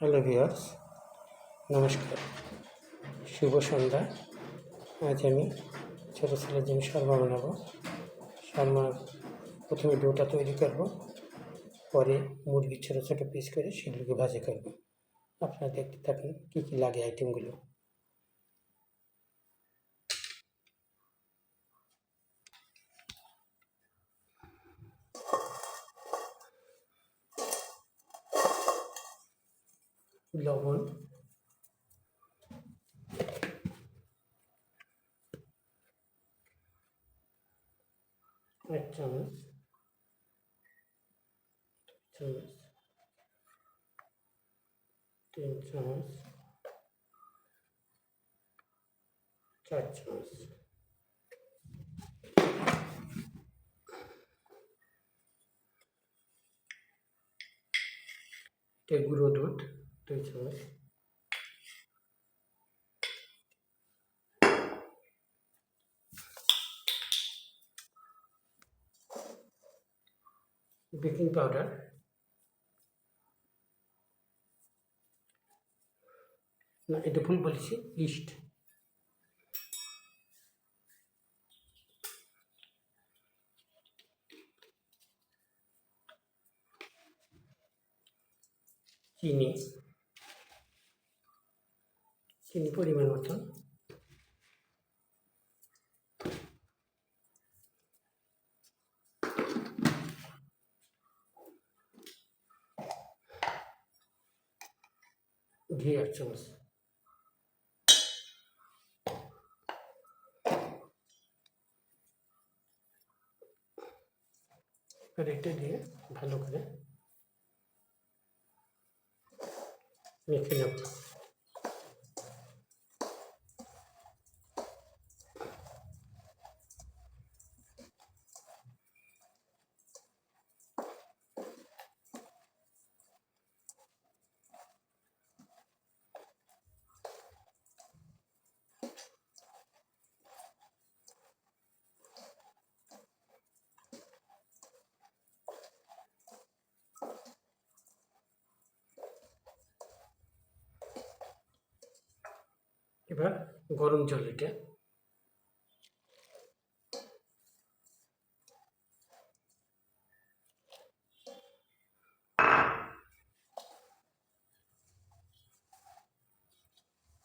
Hello viewers, নমস্কার, শুভ সন্ধ্যা। আজ আমি ছোটো ছেলের জন্য শর্মা বানাবো। শর্মার প্রথমে ডোটা তৈরি করব, পরে মুরগির ছোটো ছোটো পিস করে সেগুলোকে ভাজি করব। আপনারা দেখতে থাকুন কী কী লাগে আইটেমগুলো। লবণ, 1 চামচ, 3 চামচ, 4 চামচ। গুঁড়ো দুধ 2 চামচ, বেকিং পাউডার, না এটা ভুল বলেছি, ইস্ট, চিনি পরিমাণ মতো, ঘি 8 চামচ। এটা দিয়ে ভালো করে মেখে নেব। এবার গরম জল, এটা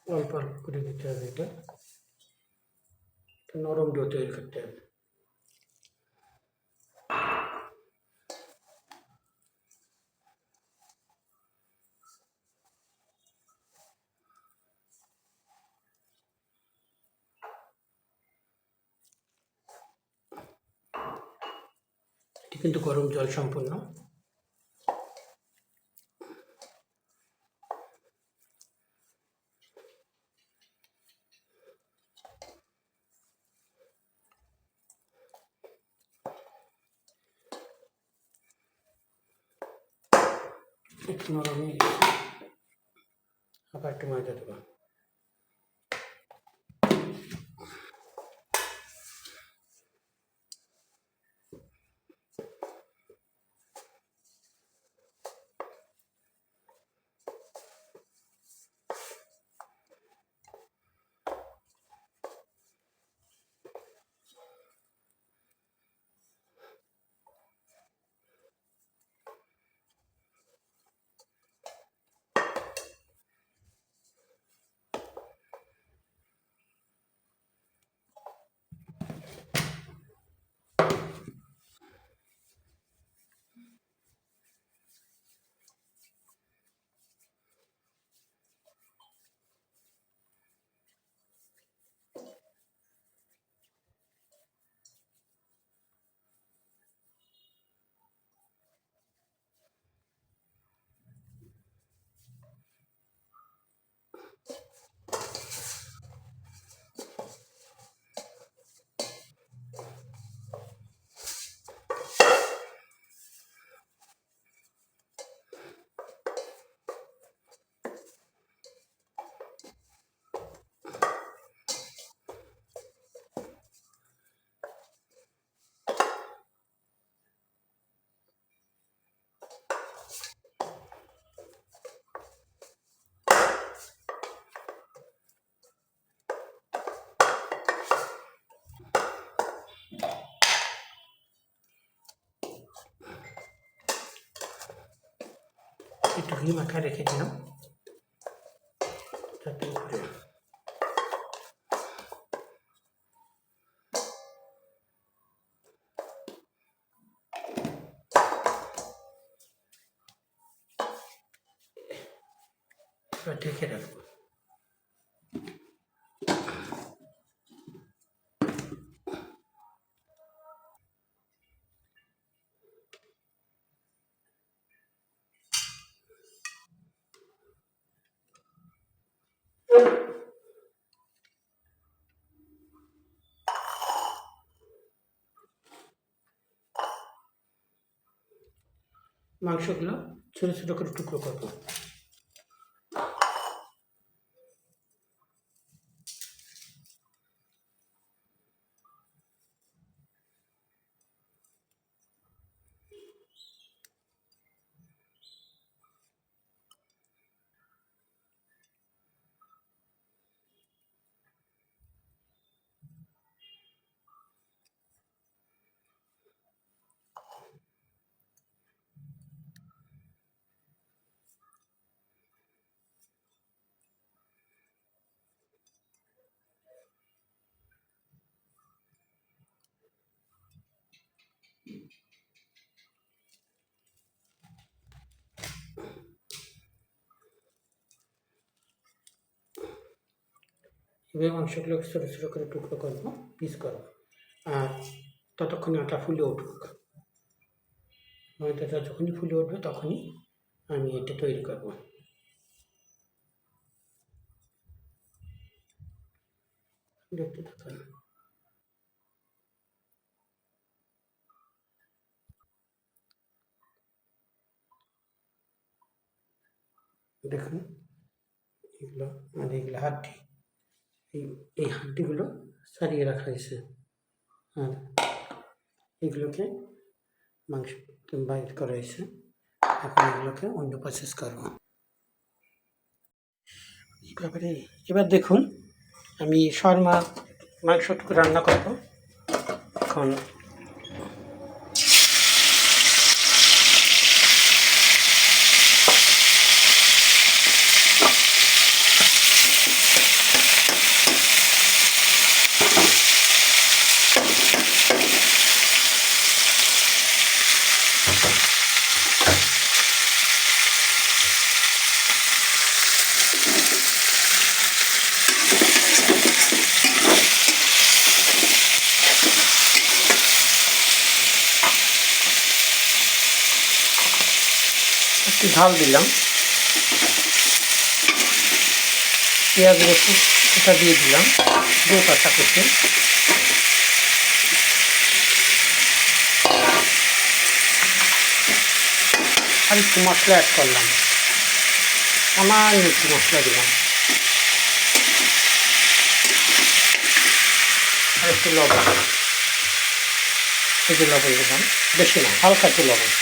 অল্প অল্প করে দিতে হবে। এটা নরম ডো তৈরি করতে হবে। এটি কিন্তু গরম জল সম্পূর্ণ। একটু নরম হয়ে গেছে, আবার একটু ময়দা দেবো। ঘি মাখা রেখে দিলাম তাতে উপরে ঢেকে রাখবো। মাংসগুলো ছোটো ছোটো করে টুকরো করবো। এবার মাংসগুলোকে ছোটো ছোটো করে টুকরো করবো, পিস করবো। আর ততক্ষণে আটা ফুলে উঠুক। ময়দাটা যখনই ফুলে উঠবে তখনই আমি এটা তৈরি করবো। দেখতে থাকুন। দেখুন এগুলো আর এগুলো হাড্ডি, এই হাড্ডিগুলো ছাড়িয়ে রাখা হয়েছে। আর এগুলোকে মাংস বাইর করা হয়েছে। এখন এগুলোকে অন্য প্রসেস করবো। এইভাবে এবার দেখুন আমি শর্মা মাংসটুকু রান্না করবো। এখন একটু ঝাল দিলাম, পেঁয়াজ রসুন এটা দিয়ে দিলাম, দু কাঁচা কুচি। আর একটু মশলা অ্যাড করলাম, সামান্য একটু মশলা দিলাম, আর একটু লবণ, এই যে লবণ দিলাম, বেশি না, হালকা একটু লবণ।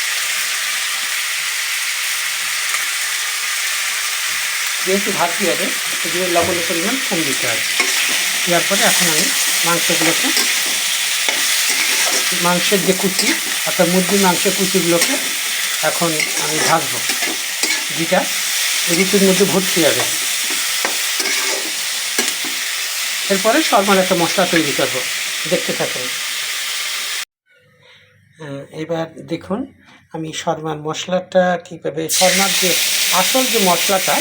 যেহেতু ভাজতে হবে সেগুলো লবণের পরিমাণ কম দিতে হবে। দেওয়ার পরে এখন আমি মাংসগুলোকে, মাংসের যে কুচি অর্থাৎ মুরগির মাংসের কুচিগুলোকে এখন আমি ভাজবো। যেটা ঋতুর মধ্যে ভর্তি হবে। এরপরে শর্মার একটা মশলা তৈরি করবো, দেখতে থাকুন। এবার দেখুন আমি শর্মার মশলাটা কীভাবে, শর্মার যে আসল যে মশলাটা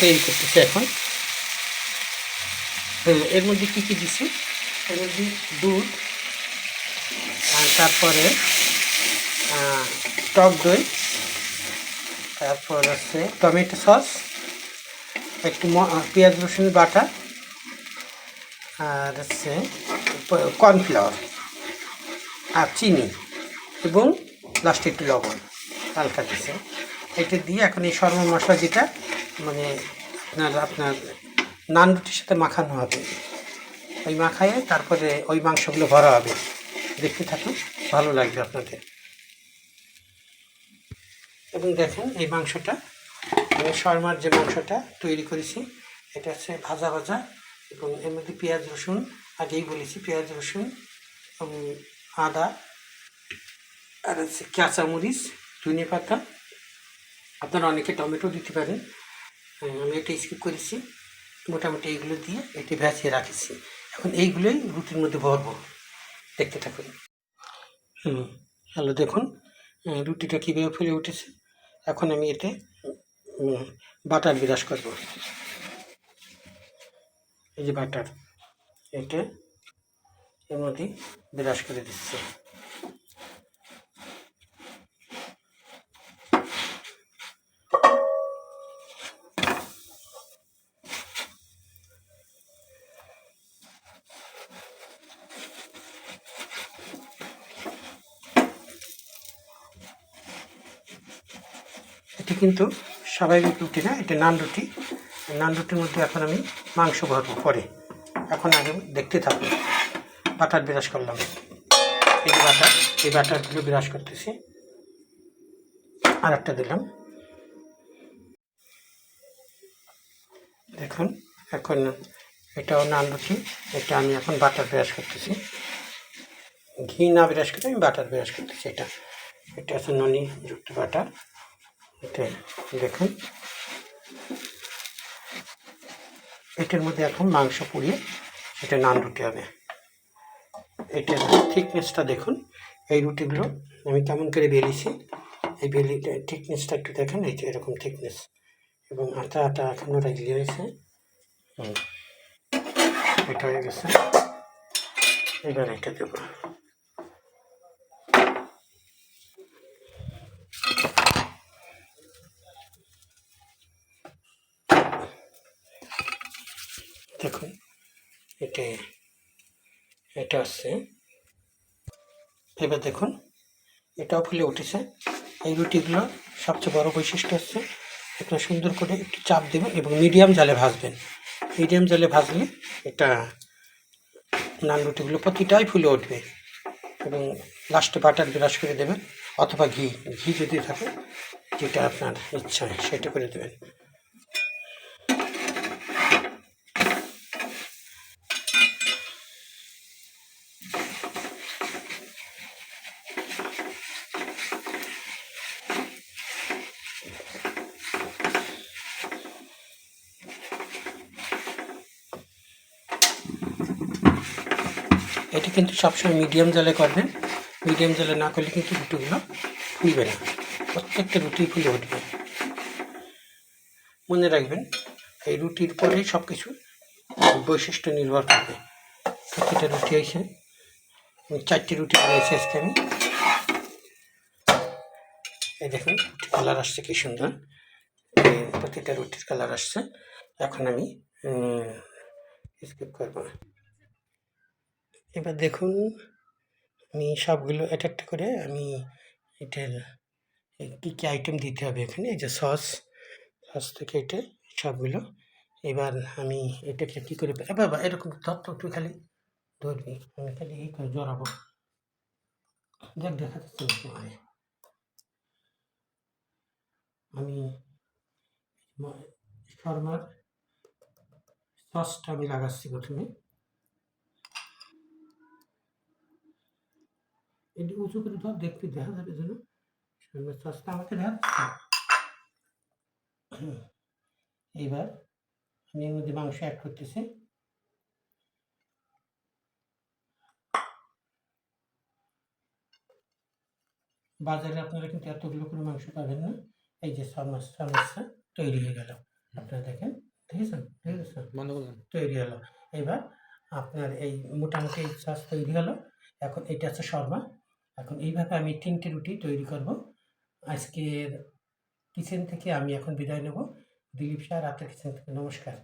তৈরি করতেছি এখন। এর মধ্যে কী কী দিছি, এর মধ্যে দুধ, আর তারপরে টক দই, তারপর আছে টমেটো সস, একটু পেঁয়াজ রসুনের বাটা, আর হচ্ছে কর্নফ্লাওয়ার আর চিনি এবং লাস্টে একটু লবণ হালকা দিছে। এটা দিয়ে এখন এই শর্মা মশলা যেটা মানে আপনার নান রুটির সাথে মাখানো হবে, ওই মাখায়ে তারপরে ওই মাংসগুলো ভরা হবে। দেখতে থাকুন, ভালো লাগবে আপনাদের। এবং দেখেন এই মাংসটা, আমি শর্মার যে মাংসটা তৈরি করেছি এটা হচ্ছে ভাজা ভাজা, এবং এর মধ্যে পেঁয়াজ রসুন, আগেই বলেছি পেঁয়াজ রসুন, আদা, আর হচ্ছে কাঁচামরিচ, ধনে পাতা, আপনারা অনেকে টমেটো দিতে পারেন, আমি এটা স্কিপ করেছি। মোটামুটি এইগুলো দিয়ে এটি ভেজিয়ে রাখেছি। এখন এইগুলোই রুটির মধ্যে ভরবো, দেখতে থাকুন। হ্যালো, দেখুন রুটিটা কীভাবে ফুলে উঠেছে। এখন আমি এতে বাটার বিরাজ করব। এই যে বাটার, এটা এর মধ্যে বিরাজ করে দিচ্ছে। এটি কিন্তু স্বাভাবিক রুটি না, এটা নান রুটি। নান রুটির মধ্যে এখন আমি মাংস ভরবো পরে। এখন আগে দেখতে থাকবো। বাটার বিরাজ করলাম, এই যে বাটার, এই বাটারগুলো বিরাজ করতেছি। আর একটা দিলাম, দেখুন। এখন এটাও নান রুটি, এটা আমি এখন বাটার বিরাজ করতেছি। ঘি না বিরাজ করতে আমি বাটার বিরাজ করতেছি। এটা আছে ননি যুক্ত বাটার। এটা দেখুন, এটার মধ্যে এখন মাংস পুড়িয়ে এটা নান রুটি হবে। এটার থিকনেসটা দেখুন, এই রুটিগুলো আমি কেমন করে বেলিয়েছি। এই বেলিটা থিকনেসটা একটু দেখেন, এই যে এরকম থিকনেস, এবং আটা আটা এখনও রেডি হয়েছে। এটা হয়ে গেছে, এবার এটা দেবো। দেখুন এটা আসছে। এবার দেখুন এটাও ফুলে উঠেছে। এই রুটিগুলো সবচেয়ে বড় বৈশিষ্ট্য হচ্ছে একটা সুন্দর করে একটু চাপ দেবেন এবং মিডিয়াম জালে ভাজবেন। মিডিয়াম জালে ভাজলে এটা নান রুটিগুলো প্রতিটাই ফুলে উঠবে। এবং লাস্টে বাটার ব্রাশ করে দেবেন, অথবা ঘি যদি থাকে, যেটা আপনার ইচ্ছা সেটা করে দেবেন। এটি কিন্তু সবসময় মিডিয়াম জালে করবেন। মিডিয়াম জালে না করলে কিন্তু রুটিগুলো ফুলবে না, প্রত্যেকটা রুটি ফুলে উঠবে। মনে রাখবেন, এই রুটির পরেই সব কিছু বৈশিষ্ট্য নির্ভর করবে। প্রতিটা রুটি এসে 4টি রুটি বানিয়েছি আজকে আমি। এই দেখুন কালার আসছে কি সুন্দর, প্রতিটা রুটির কালার আসছে। এখন আমি স্কিপ করবো। এবার দেখুন আমি সবগুলো একটা করে আমি এটার কী কী আইটেম দিতে হবে এখানে। এই যে সস থেকে এটা সবগুলো। এবার আমি এটাকে কী করে, বাবা এরকম তত্ত্ব একটু খালি ধরবি, আমি খালি এই করে জড়াবো। দেখা যাচ্ছে আমি শর্মার সসটা আমি লাগাচ্ছি প্রথমে। এটি উঁচু করে ধর, দেখতে দেখা যাবে যেন শর্মার সসটা আমাকে দেখা যাচ্ছে। এইবার আমি এর মধ্যে মাংস অ্যাড করতেছি। বাজারে আপনারা কিন্তু এতগুলো করে মাংস পাবেন না। এই যে সমস্যা তৈরি হয়ে গেল, আপনারা দেখেন, দেখেছেন তৈরি হলো। এবার আপনার এই মোটামুটি সস তৈরি হলো। এখন এটা হচ্ছে শর্মা। এখন এইভাবে আমি 3টে রুটি তৈরি করব। আজকের কিচেন থেকে আমি এখন বিদায় নেব। দিলীপ শাহ রাতের কিচেন থেকে নমস্কার।